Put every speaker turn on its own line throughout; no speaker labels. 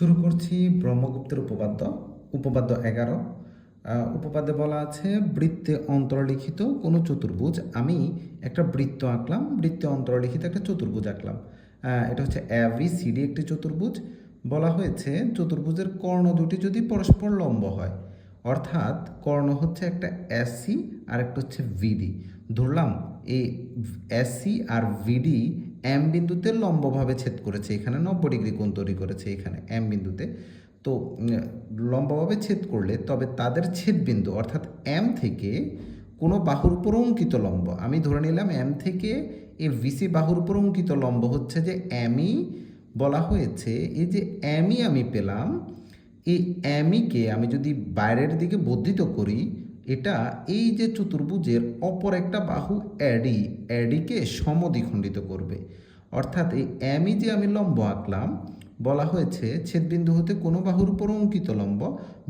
শুরু করছি ব্রহ্মগুপ্তের উপপাদ্য 11। উপপাদ্যে বলা আছে বৃত্তে অন্তর্লিখিত কোনো চতুর্ভুজ। আমি একটা বৃত্ত আঁকলাম, বৃত্তে অন্তর্লিখিত একটা চতুর্ভুজ আঁকলাম। এটা হচ্ছে ABCD একটি চতুর্ভুজ। বলা হয়েছে চতুর্ভুজের কর্ণ দুটি যদি পরস্পর লম্ব হয়, অর্থাৎ কর্ণ হচ্ছে একটা এসি আর একটা হচ্ছে ভিডি। ধরলাম এই এসি আর ভিডি এম বিন্দুতে লম্বভাবে ছেদ করেছে, এখানে 90 ডিগ্রি কোণ তৈরি করেছে এখানে এম বিন্দুতে। তো লম্বভাবে ছেদ করলে তবে তাদের ছেদ বিন্দু অর্থাৎ এম থেকে কোনো বাহুর উপর অঙ্কিত লম্ব, আমি ধরে নিলাম এম থেকে এই ভিসি বাহুর উপর অঙ্কিত লম্ব হচ্ছে যে এমই। বলা হয়েছে এই যে এমই আমি পেলাম, এই এমইকে আমি যদি বাইরের দিকে বর্ধিত করি, এটা এই যে চতুর্ভুজের অপর একটা বাহু অ্যাডিকে সমদ্বিখণ্ডিত করবে। অর্থাৎ এই এমই যে আমি লম্ব আঁকলাম, বলা হয়েছে ছেদবিন্দু হতে কোনো বাহুর উপর অঙ্কিত লম্ব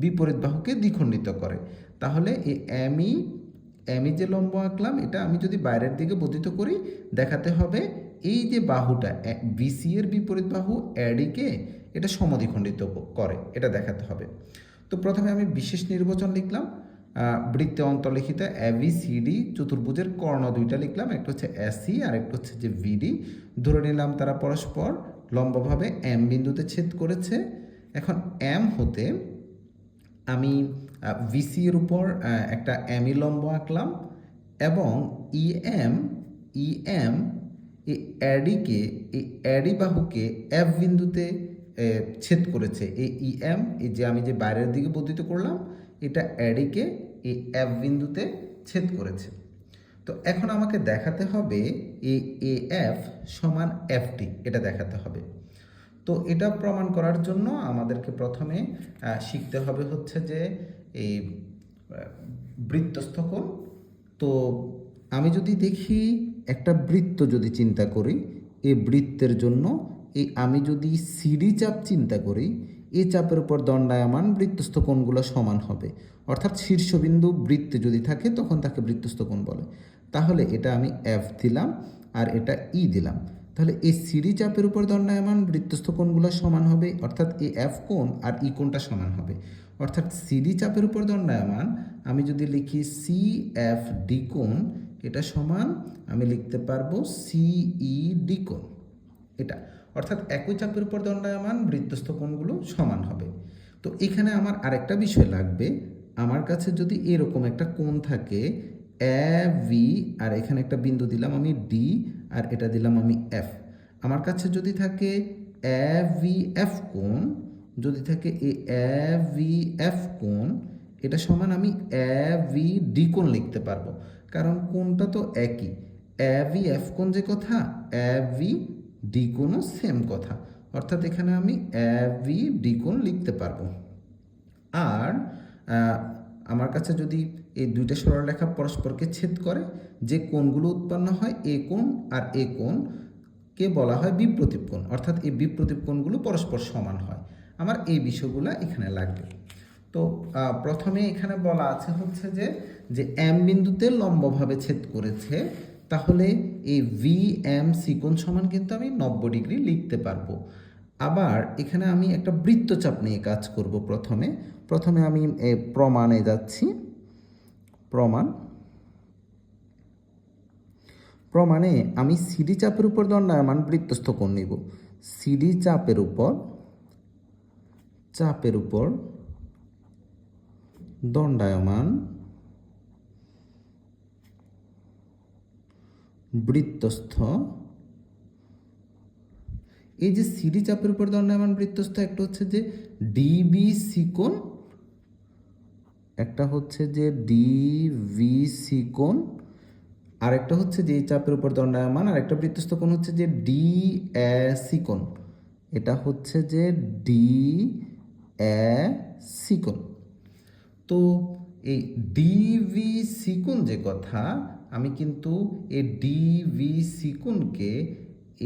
বিপরীত বাহুকে দ্বিখণ্ডিত করে। তাহলে এই এমই যে লম্ব আঁকলাম, এটা আমি যদি বাইরের দিকে বর্ধিত করি, দেখাতে হবে এই যে বাহুটা বিসি এর বিপরীত বাহু অ্যাডিকে এটা সমদ্বিখণ্ডিত করে, এটা দেখাতে হবে। তো প্রথমে আমি বিশেষ নির্বাচন লিখলাম, বৃত্তে অন্তর্লিখিত ABCD চতুর্ভুজের কর্ণ দুইটা লিখলাম, একটা হচ্ছে এসি আর একটা হচ্ছে যে ভিডি। ধরে নিলাম তারা পরস্পর লম্বভাবে এম বিন্দুতে ছেদ করেছে। এখন এম হতে আমি ভিসি এর উপর একটা এমই লম্ব আঁকলাম এবং ইএম ইএম এই অ্যাডি বাহুকে এফ বিন্দুতে ছেদ করেছে। এই ইএম এই যে আমি যে বাইরের দিকে বর্ধিত করলাম, এটা অ্যাডিকে এই এফ বিন্দুতে ছেদ করেছে। তো এখন আমাকে দেখাতে হবে এই এএফ সমান এফটি, এটা দেখাতে হবে। তো এটা প্রমাণ করার জন্য আমাদেরকে প্রথমে শিখতে হবে হচ্ছে যে এই বৃত্তস্থ কোণ। তো আমি যদি দেখি একটা বৃত্ত যদি চিন্তা করি, এই বৃত্তের জন্য আমি যদি সিডি চাপ চিন্তা করি, এই চাপের উপর দণ্ডায়মান বৃত্তস্থ কোণগুলো সমান হবে। অর্থাৎ শীর্ষবিন্দু বৃত্তে যদি থাকে তখন তাকে বৃত্তস্থ কোণ বলে। তাহলে এটা আমি এফ দিলাম আর এটা ই দিলাম। তাহলে এই সিডি চাপের উপর দণ্ডায়মান বৃত্তস্থ কোণগুলো সমান হবে, অর্থাৎ এই এফ কোণ আর ই কোণটা সমান হবে। অর্থাৎ সিডি চাপের উপর দণ্ডায়মান আমি যদি লিখি সি এফ ডি কোণ, এটা সমান আমি লিখতে পারবো সিই ডি কোণ। এটা অর্থাৎ একই চাপের উপর দণ্ডায়মান বৃত্তস্থ কোণগুলো সমান হবে। তো এখানে আমার আরেকটা বিষয় লাগবে, আমার কাছে যদি এরকম একটা কোণ থাকে এ ভি আর এখানে একটা বিন্দু দিলাম আমি ডি আর এটা দিলাম আমি এফ, আমার কাছে যদি থাকে এ ভি এফ কোণ, যদি থাকে এ ভি এফ কোণ, এটা সমান আমি এ ভি ডি কোণ লিখতে পারবো, কারণ কোণটা তো একই। এ ভি এফ কোণ যে কথা, এ ভি ডি কোণও সেম কথা, অর্থাৎ এখানে আমি এ ভি ডি কোণ লিখতে পারবো। আর আমার কাছে যদি এই দুইটা সরলরেখা পরস্পরকে ছেদ করে যে কোণগুলো উৎপন্ন হয়, এ কোণ আর এ কোণকে বলা হয় বিপ্রতীপ কোণ, অর্থাৎ এই বিপ্রতীপ কোণগুলো পরস্পর সমান হয়। আমার এই বিষয়গুলো এখানে লাগবে। তো প্রথমে এখানে বলা আছে হচ্ছে যে এম বিন্দুতে লম্বভাবে ছেদ করেছে, তাহলে এই ভি এম সি কোণ সমান কিন্তু আমি 90 ডিগ্রি লিখতে পারবো। আবার এখানে আমি একটা বৃত্তচাপ নিয়ে কাজ করব। প্রথমে আমি প্রমাণে যাচ্ছি। প্রমাণে আমি সিডি চাপের উপর দণ্ডায়মান বৃত্তস্থ কোণ নিব। সিডি চাপের উপর দণ্ডায়মান বৃত্তস্থ, এই যে সিডি চাপের উপর দণ্ডায়মান বৃত্তস্থ, একটা হচ্ছে যে ডিবিসি কোণ, একটা হচ্ছে যে ডিভিসি কোণ, আরেকটা হচ্ছে যে এই চাপের উপর দণ্ডায়মান আরেকটা বৃত্তস্থ কোণ হচ্ছে যে ডিএসি কোণ, এটা হচ্ছে যে ডিএসি কোণ। তো এই ডিভিসি কোণ যে কথা, আমি কিন্তু এই ডিভিসি কোণকে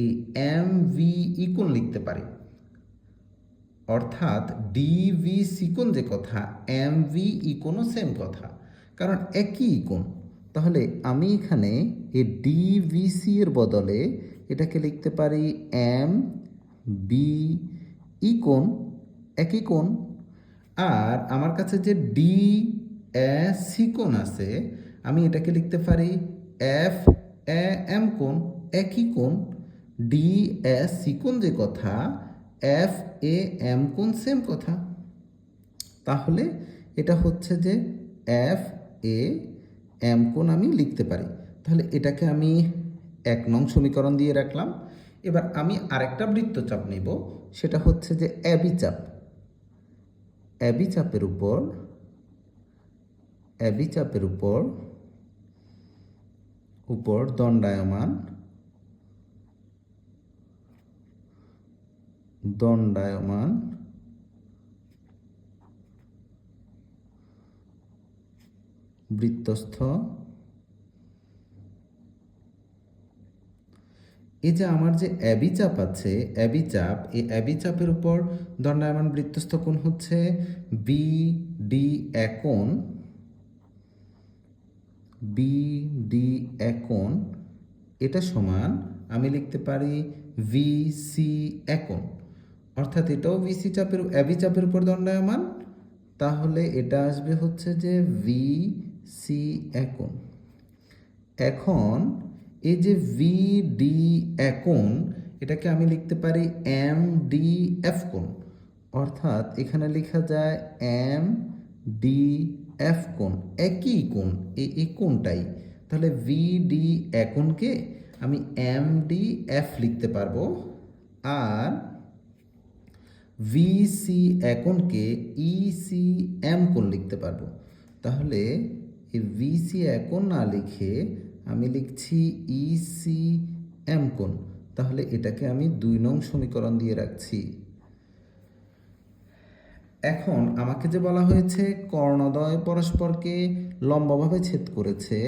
এই এমভিই কোণ লিখতে পারি, অর্থাৎ ডিভিসি কোণ যে কথা এমভিই কোণও সেম কথা, কারণ একই কোণ। তাহলে আমি এখানে এই ডিভিসি এর বদলে এটাকে লিখতে পারি এম বি ই কোণ, একই কোণ। আর আমার কাছে যে ডি এ সি কোণ আছে, আমি এটাকে লিখতে পারি এফ এ এম কোণ, একই কোণ। ডি এ সি কোণ যে কথা, এফ এ এম কোণ সেম কথা। তাহলে এটা হচ্ছে যে এফ এ এম কোণ আমি লিখতে পারি। তাহলে এটাকে আমি 1 নং সমীকরণ দিয়ে রাখলাম। এবার আমি আরেকটা বৃত্তচাপ নিব, সেটা হচ্ছে যে এবি চাপ। এবি চাপের উপর দণ্ডায়মান বৃত্তস্থ, এই যে আমার যে এবি চাপ আছে, এবি চাপ, এই এবি চাপের উপর দণ্ডায়মান বৃত্তস্থ কোণ হচ্ছে বি ডি এ কোণ, এটা সমান আমি লিখতে পারি ভি সি এ কোণ। অর্থাৎ এটাও ভিসি চাপের এবি চাপের উপর দণ্ডায়মান, তাহলে এটা আসবে হচ্ছে যে ভি সি এ কোণ। এখন এই যে ভি ডি এ কোণ, এটাকে আমি লিখতে পারি এম ডি এফ কোণ। অর্থাৎ এখানে লেখা যায় এম ডি এফ কোণ, একই কোণ, এই কোণটাই। তাহলে ভি ডি এ কোণকে আমি এম ডি এফ লিখতে পারবো, আর ভি সি এ কোণকে ই সি এম কোণ লিখতে পারবো। তাহলে এই ভি সি এ কোণ না লিখে আমি লিখছি ই সি এম কোণ। তাহলে এটাকে আমি 2 নং সমীকরণ দিয়ে রাখছি। এখন আমাকে যে বলা হয়েছে কর্ণদ্বয় পরস্পরকে লম্বভাবে ছেদ করেছে,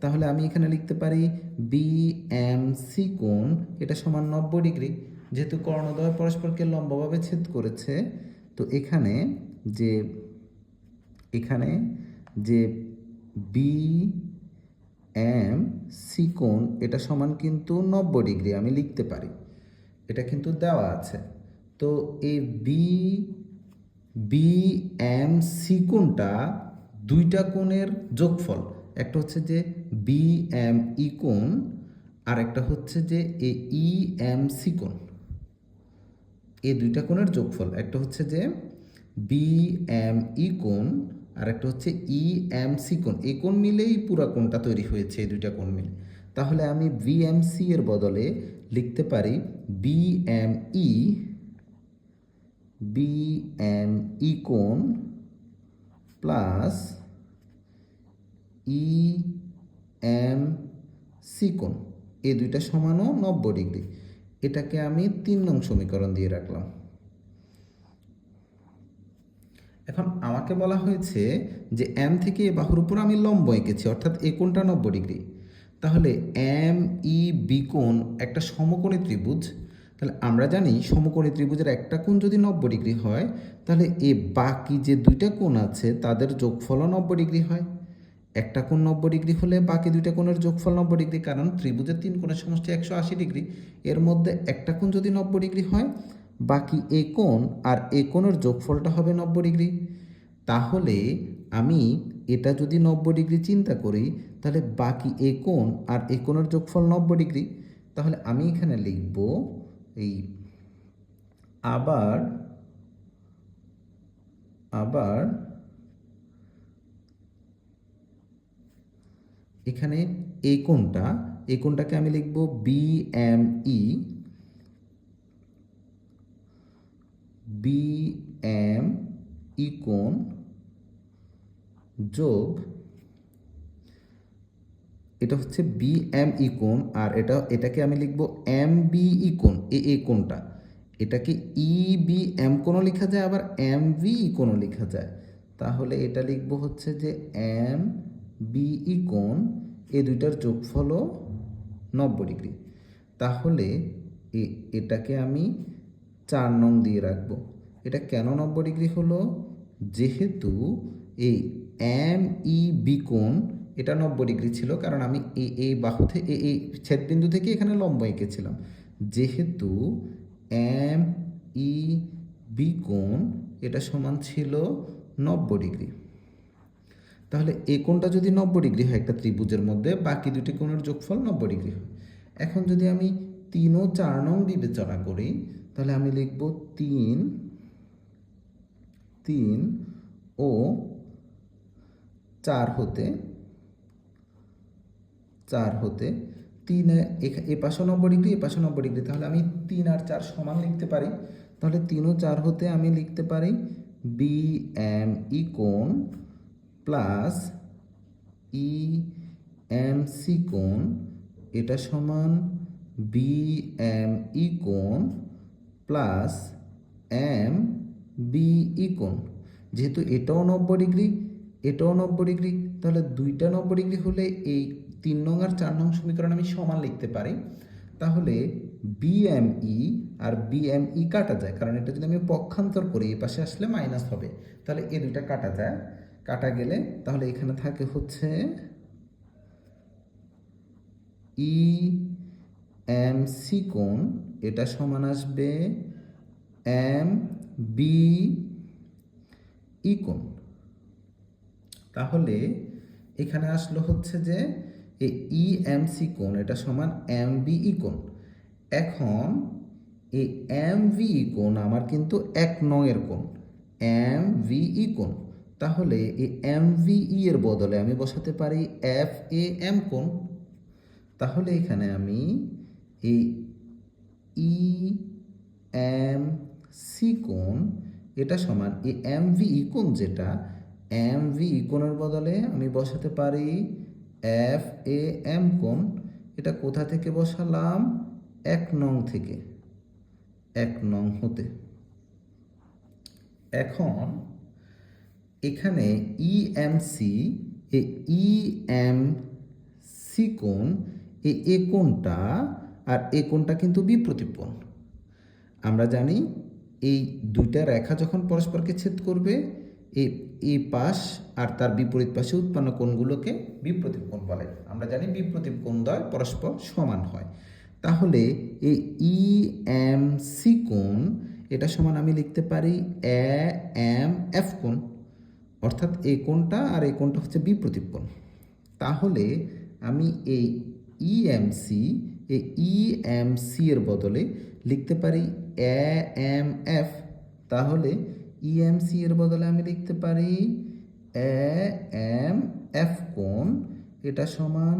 তাহলে আমি এখানে লিখতে পারি বি এম সি কোণ এটা সমান 90 ডিগ্রি। যেহেতু কর্ণদ্বয় পরস্পরকে লম্বভাবে ছেদ করেছে, তো এখানে যে বি এম সি কোণ এটা সমান কিন্তু 90 ডিগ্রি আমি লিখতে পারি, এটা কিন্তু দেওয়া আছে। তো এই বি এম সি কোণটা দুইটা কোণের যোগফল, একটা হচ্ছে যে বি এম ই কোণ, আর একটা হচ্ছে যে ই এম সি কোণ। এই দুইটা কোণের যোগফল, একটা হচ্ছে যে বি এম ই কোণ, আর একটা হচ্ছে ই এম সি কোণ। এই কোণ মিলেই পুরো কোণটা তৈরি হয়েছে, এই দুইটা কোণ মিলে। তাহলে আমি বি এম সি এর বদলে লিখতে পারি বি এম ই কোণ প্লাস ই এম সি কোণ, এই দুইটা সমানও 90 ডিগ্রি। এটাকে আমি 3 নং সমীকরণ দিয়ে রাখলাম। এখন আমাকে বলা হয়েছে যে এম থেকে এ বাহুর উপর আমি লম্ব এঁকেছি, অর্থাৎ এই কোণটা 90 ডিগ্রি। তাহলে এম ই বি কোণ একটা সমকোণী ত্রিভুজ। তাহলে আমরা জানি সমকোণী ত্রিভুজের একটা কোণ যদি 90 ডিগ্রি হয়, তাহলে এ বাকি যে দুইটা কোণ আছে তাদের যোগফলও 90 ডিগ্রি হয়। একটা কোণ 90 ডিগ্রি হলে বাকি দুইটা কোণের যোগফল 90 ডিগ্রি, কারণ ত্রিভুজের 3 কোণের সমষ্টি 180 ডিগ্রি। এর মধ্যে একটা কোণ যদি 90 ডিগ্রি হয়, বাকি এ কোণ আর এ কোণের যোগফলটা হবে 90 ডিগ্রি। তাহলে আমি এটা যদি 90 ডিগ্রি চিন্তা করি, তাহলে বাকি এ কোণ আর এ কোণের যোগফল 90 ডিগ্রি। তাহলে আমি এখানে লিখব এই আবার এখানে এই কোণটাকে আমি লিখব বি এম ই কোণ যোগ, এটা হচ্ছে বি এম ই কোণ, আর এটাকে আমি লিখব এম বি ই কোণ। এই কোণটা, এটাকে ই বি এম কোণও লেখা যায়, আবার এম ভি ই কোণও লেখা যায়। তাহলে এটা লিখব হচ্ছে যে এম বি ই কোণ, এই দুইটার যোগফলও 90 ডিগ্রি। তাহলে এটাকে আমি 4 নং দিয়ে রাখবো। এটা কেন 90 ডিগ্রি হলো? যেহেতু এই এম ই বি কোণ এটা 90 ডিগ্রি ছিল, কারণ আমি এই বাহু থেকে এই ছেদবিন্দু থেকে এখানে লম্ব এঁকেছিলাম। যেহেতু এম ই বি কোণ এটা সমান ছিল 90 ডিগ্রি। তাহলে এই কোণটা যদি 90 ডিগ্রি হয় একটা ত্রিভুজের মধ্যে, বাকি দুটি কোণের যোগফল 90 ডিগ্রি হয়। এখন যদি আমি 3 ও 4 নং বিবেচনা করি, তাহলে আমি লিখব 3 ও 4 হতে 3 এ পাশে 90 ডিগ্রি, এ পাশে 90 ডিগ্রি, তাহলে আমি 3 আর 4 সমান লিখতে পারি। তাহলে 3 ও 4 হতে আমি লিখতে পারি BME কোণ প্লাস EMC কোণ, এটা সমান BME কোণ প্লাস MBE কোণ। যেহেতু এটাও 90 ডিগ্রি, এটাও 90 ডিগ্রি, তাহলে দুইটা 90 ডিগ্রি হলে এই 3 নং আর 4 নং সমীকরণ আমি সমান লিখতে পারি। তাহলে BME আর BME কাটা যায়, কারণ এটা যদি আমি পক্ষান্তর করি এই পাশে আসলে মাইনাস হবে, তাহলে এই দুইটা কাটা যায়। কাটা গেলে তাহলে এখানে থাকে হচ্ছে EMC কোণ, এটা সমান আসবে MBE কোণ। তাহলে এখানে আসলো হচ্ছে যে এই EMC কোণ এটা সমান MBE কোণ। এখন এই MVE কোণ আমার কিন্তু 1 নং এর কোণ, MVE কোণ। তাহলে এই MVE এর বদলে আমি বসাতে পারি FAM কোণ। তাহলে এখানে আমি এই EMC কোণ এটা সমান এই MVE কোণ, যেটা MVE কোণের বদলে আমি বসাতে পারি FAM কোণ। এটা কোথা থেকে বসালাম? 1 নং থেকে, 1 নং হতে। এখন এখানে EMC, এই EMC কোণ, এই কোণটা আর এই কোণটা কিন্তু বিপ্রতীপ কোণ। আমরা জানি এই দুইটা রেখা যখন পরস্পরকে ছেদ করবে, এই পাশ আর তার বিপরীত পাশে উৎপন্ন কোণগুলোকে বিপ্রতীপ কোণ বলে। আমরা জানি বিপ্রতীপ কোণদ্বয় পরস্পর সমান হয়। তাহলে এই EMC কোণ এটা সমান আমি লিখতে পারি AMF কোণ, অর্থাৎ এই কোণটা আর এই কোণটা হচ্ছে বিপ্রতীপ কোণ। তাহলে আমি এই EMC এর বদলে লিখতে পারি AMF। তাহলে EMC এর বদলে আমি লিখতে পারি AMF কোণ, এটা সমান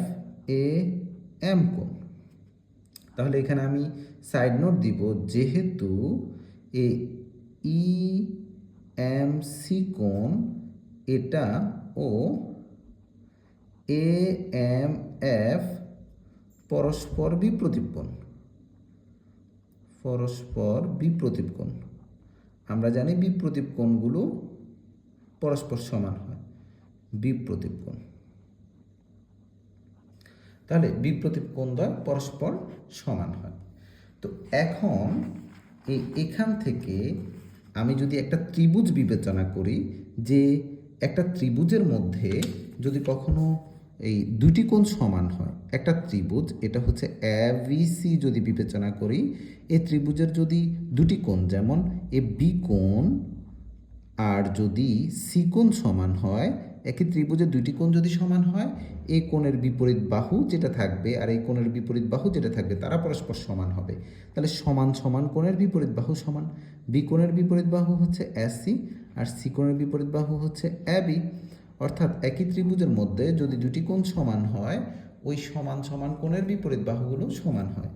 FAM কোণ। তাহলে এখানে আমি সাইড নোট দিব, যেহেতু এই EMC কোণ এটা ও AMF পরস্পর বিপ্রতীপ কোণ, পরস্পর বিপ্রতীপ কোণ। আমরা জানি বিপ্রতীপ কোণগুলো পরস্পর সমান হয়, বিপ্রতীপ কোণ। তাহলে বিপ্রতীপ কোণদ্বয় পরস্পর সমান হয়। তো এখন এখান থেকে আমি যদি একটা ত্রিভুজ বিবেচনা করি, যে একটা ত্রিভুজের মধ্যে যদি কখনো এই দুটি কোণ সমান হয়, একটা ত্রিভুজ এটা হচ্ছে ABC যদি বিবেচনা করি, এই ত্রিভুজের যদি দুটি কোণ, যেমন এ বি কোণ আর যদি সি কোণ সমান হয়, একই ত্রিভুজের দুইটি কোণ যদি সমান হয়, এই কোণের বিপরীত বাহু যেটা থাকবে আর এই কোণের বিপরীত বাহু যেটা থাকবে তারা পরস্পর সমান হবে। তাহলে সমান সমান কোণের বিপরীত বাহু সমান। বি কোণের বিপরীত বাহু হচ্ছে AC আর সি কোণের বিপরীত বাহু হচ্ছে AB। অর্থাৎ একই ত্রিভুজের মধ্যে যদি দুটি কোণ সমান হয়, ওই সমান সমান কোণের বিপরীত বাহুগুলো সমান হয়।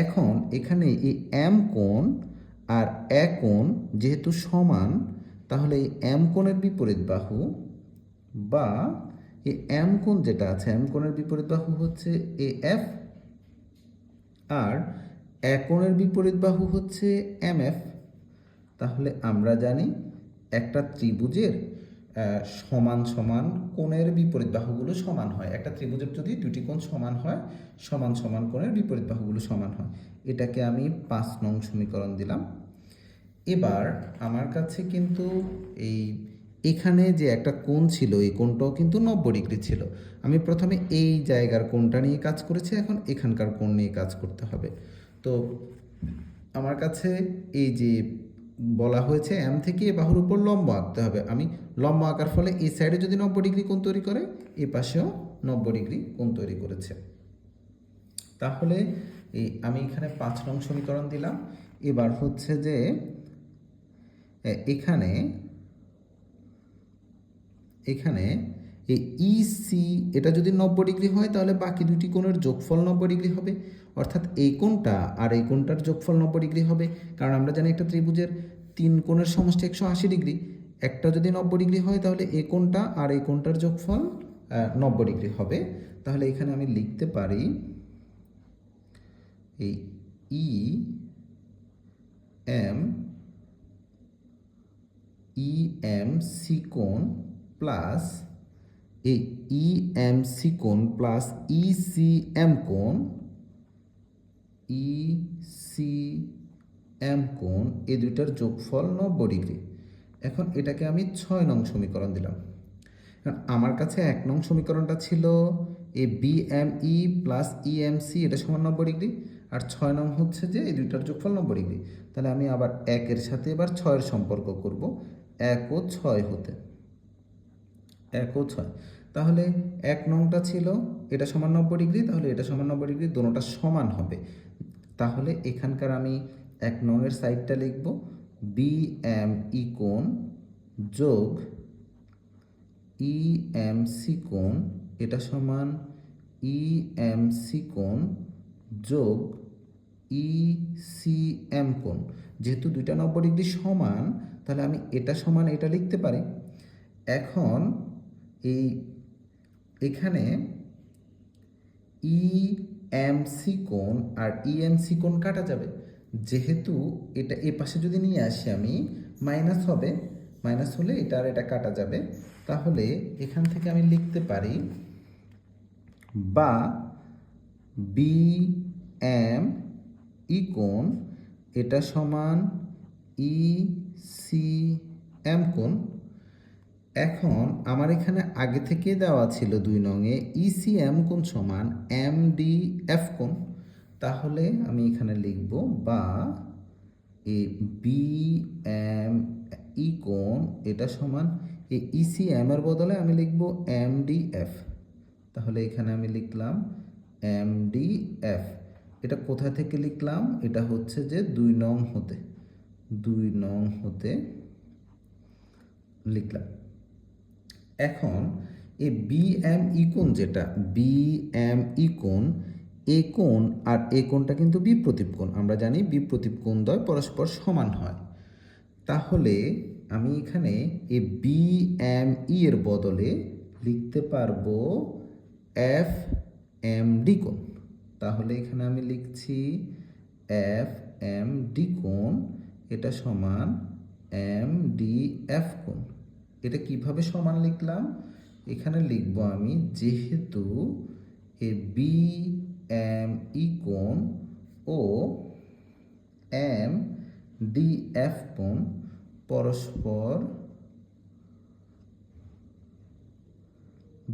এখন এখানে এই M কোণ আর এ কোণ যেহেতু সমান, তাহলে এই M কোণের বিপরীত বাহু বা এই M কোণ যেটা আছে, M কোণের বিপরীত বাহু হচ্ছে AF আর এ কোণের বিপরীত বাহু হচ্ছে MF। তাহলে আমরা জানি একটা ত্রিভুজের সমান সমান কোণের বিপরীত বাহুগুলো সমান হয়। একটা ত্রিভুজের যদি দুটি কোণ সমান হয়, সমান সমান কোণের বিপরীত বাহুগুলো সমান হয়। এটাকে আমি 5 নং সমীকরণ দিলাম। এবার আমার কাছে কিন্তু এখানে যে একটা কোণ ছিল, এই কোণটাও কিন্তু 90 ডিগ্রি ছিল। আমি প্রথমে এই জায়গার কোণটা নিয়ে কাজ করেছি, এখন এখানকার কোণ নিয়ে কাজ করতে হবে। তো আমার কাছে এই যে বলা হয়েছে এম থেকে এ বাহুর উপর লম্ব আঁকতে হবে। আমি লম্ব আঁকার ফলে এই সাইডে যদি 90 ডিগ্রি কোণ তৈরি করে, এই পাশেও 90 ডিগ্রি কোণ তৈরি করেছে। তাহলে আমি এখানে 5 নং সমীকরণ দিলাম। এবার হচ্ছে যে এখানে এখানে এই ইসি এটা যদি 90 ডিগ্রি হয় তাহলে বাকি দুটি কোণের যোগফল 90 ডিগ্রি হবে, অর্থাৎ এই কোণটা আর এই কোণটার যোগফল 90 ডিগ্রি হবে। কারণ আমরা জানি একটা ত্রিভুজের 3 কোণের সমষ্টি 180 ডিগ্রি। একটা যদি 90 ডিগ্রি হয় তাহলে এই কোণটা আর এই কোণটার যোগফল 90 ডিগ্রি হবে। তাহলে এখানে আমি লিখতে পারি এই ইএমসি কোণ প্লাস এই ইএমসি কোণ প্লাস ইসিএম কোণ এই দুইটার যোগফল 90 ডিগ্রি। এখন এটাকে আমি 6 নং সমীকরণ দিলাম। কারণ আমার কাছে 1 নং সমীকরণটা ছিল এ বিএমই প্লাস ইএমসি এটা সমান 90 ডিগ্রি, আর 6 নং হচ্ছে যে এই দুইটার যোগফল 90 ডিগ্রি। তাহলে আমি আবার 1-এর সাথে এবার 6-এর সম্পর্ক করব, 1 ও 6 হতে, 1 ও 6। তাহলে 1 নংটা ছিল এটা সমান 90 ডিগ্রি, তাহলে এটা সমান 90 ডিগ্রি, দোনোটা সমান হবে। তাহলে এখানকার আমি 1 নংয়ের সাইডটা লিখব বিএমই কোণ যোগ ইএমসি কোণ এটা সমান ইএমসি কোণ যোগ ইসিএম কোণ। যেহেতু দুইটা 90 ডিগ্রি সমান, তাহলে আমি এটা সমান এটা লিখতে পারি। এখন এখানে ইএমসি কোণ আর ইএমসি কোণ কাটা যাবে, যেহেতু এটা এ পাশে যদি নিয়ে আসি আমি মাইনাস হবে, মাইনাস হলে এটা আর এটা কাটা যাবে। তাহলে এখান থেকে আমি লিখতে পারি বা বিএম কোণ এটা সমান ইসিএম কোণ। এখন আমার এখানে আগে থেকে দেওয়া ছিল 2 নংয়ে ইসিএম কোণ সমান এমডিএফ কোণ। তাহলে আমি এখানে লিখব বা বিএম কোণ এটা সমান এই ইসিএম এর বদলে আমি লিখব এমডিএফ। তাহলে এখানে আমি লিখলাম এমডিএফ। এটা কোথা থেকে লিখলাম? এটা হচ্ছে যে 2 নং হতে লিখলাম। এখন এই বিএমই কোণ যেটা বিএমই কোণ, এই কোণ আর এই কোণটা কিন্তু বিপ্রতীপ কোণ। আমরা জানি বিপ্রতীপ কোণদ্বয় পরস্পর সমান হয়। তাহলে আমি এখানে এই বিএমই এর বদলে লিখতে পারবো এফ এমডি কোণ। তাহলে এখানে আমি লিখছি এফ এমডি কোণ এটা সমান এমডিএফ কোণ। এটা কিভাবে সমান লিখলাম? এখানে লিখব আমি যেহেতু এ বিএমই কোণ ও এমডিএফ কোণ পরস্পর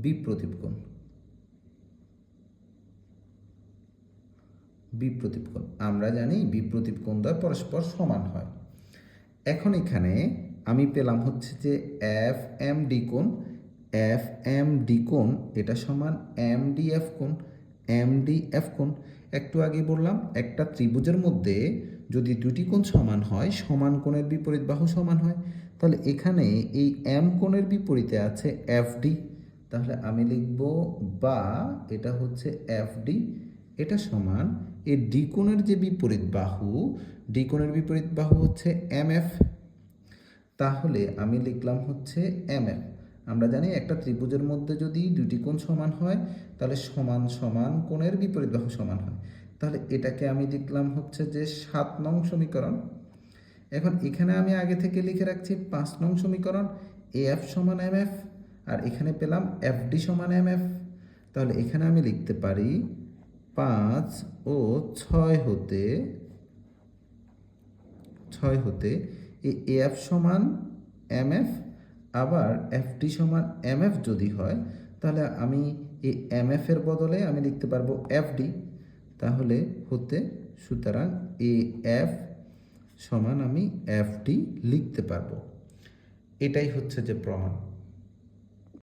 বিপ্রতীপ কোণ। আমরা জানি বিপ্রতীপ কোণদ্বয় পরস্পর সমান হয়। এখন এখানে আমি পেলাম হচ্ছে যে এফ এমডি কোণ এটা সমান এমডিএফ কোণ। একটু আগে বললাম একটা ত্রিভুজের মধ্যে যদি দুটি কোণ সমান হয়, সমান কোণের বিপরীত বাহু সমান হয়। তাহলে এখানে এই এম কোণের বিপরীতে আছে এফডি। তাহলে আমি লিখব বা এটা হচ্ছে এফডি এটা সমান এই ডি কোণের যে বিপরীত বাহু হচ্ছে এমএফ। তাহলে আমি লিখলাম হচ্ছে এমএফ। আমরা জানি একটা ত্রিভুজের মধ্যে যদি দুটি কোণ সমান হয় তাহলে সমান সমান কোণের বিপরীত বাহু সমান হয়। তাহলে এটাকে আমি লিখলাম হচ্ছে যে 7 নং সমীকরণ। এখন এখানে আমি আগে থেকে লিখে রাখছি 5 নং সমীকরণ, এএফ সমান এমএফ, আর এখানে পেলাম এফডি সমান এমএফ। তাহলে এখানে আমি লিখতে পারি 5 ও 6 হতে এই এএফ সমান এমএফ আবার এফডি সমান এমএফ যদি হয়, তাহলে আমি এই এমএফ এর বদলে আমি লিখতে পারবো এফডি। তাহলে সুতরাং এএফ সমান আমি এফ ডি লিখতে পারবো। এটাই হচ্ছে যে প্রমাণ।